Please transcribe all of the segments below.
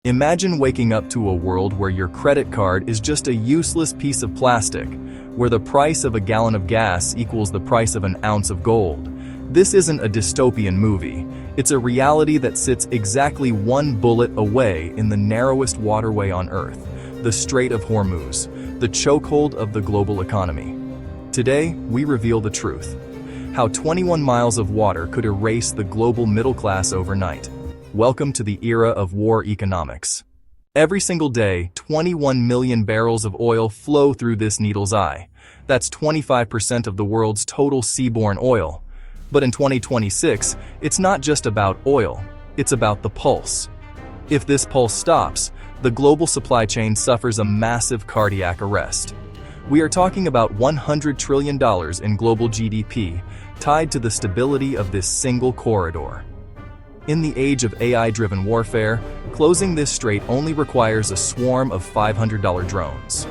Imagine waking up to a world where your credit card is just a useless piece of plastic, where the price of a gallon of gas equals the price of an ounce of gold. This isn't a dystopian movie. It's a reality that sits exactly one bullet away in the narrowest waterway on Earth, the Strait of Hormuz, the chokehold of the global economy. Today, we reveal the truth. How 21 miles of water could erase the global middle class overnight. Welcome to the era of war economics. Every single day, 21 million barrels of oil flow through this needle's eye. That's 25% of the world's total seaborne oil. But in 2026, it's not just about oil, it's about the pulse. If this pulse stops, the global supply chain suffers a massive cardiac arrest. We are talking about $100 trillion in global GDP, tied to the stability of this single corridor. In the age of AI-driven warfare, closing this strait only requires a swarm of $500 drones.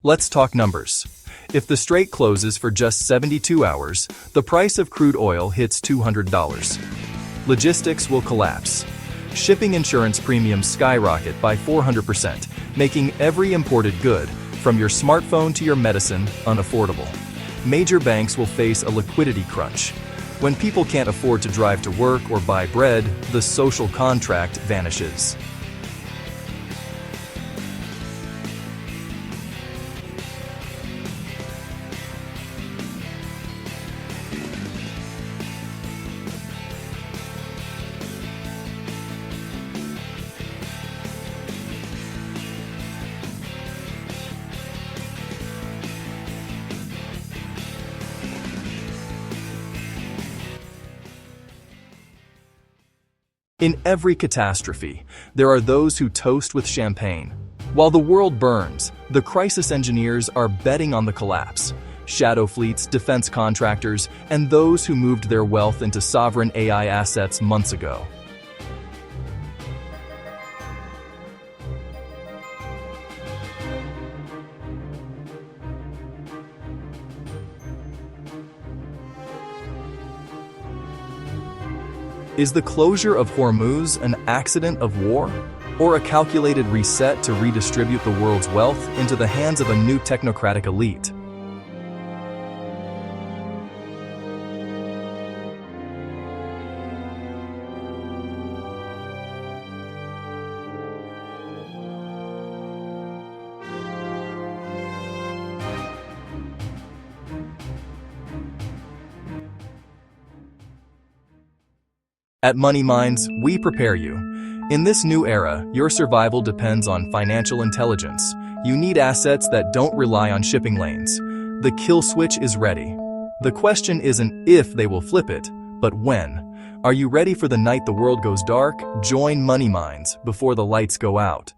Let's talk numbers. If the strait closes for just 72 hours, the price of crude oil hits $200. Logistics will collapse. Shipping insurance premiums skyrocket by 400%, making every imported good, from your smartphone to your medicine, unaffordable. Major banks will face a liquidity crunch. When people can't afford to drive to work or buy bread, the social contract vanishes. In every catastrophe, there are those who toast with champagne. While the world burns, the crisis engineers are betting on the collapse. Shadow fleets, defense contractors, and those who moved their wealth into sovereign AI assets months ago. Is the closure of Hormuz an accident of war, or a calculated reset to redistribute the world's wealth into the hands of a new technocratic elite? At Money Minds, we prepare you. In this new era, your survival depends on financial intelligence. You need assets that don't rely on shipping lanes. The kill switch is ready. The question isn't if they will flip it, but when. Are you ready for the night the world goes dark? Join Money Minds before the lights go out.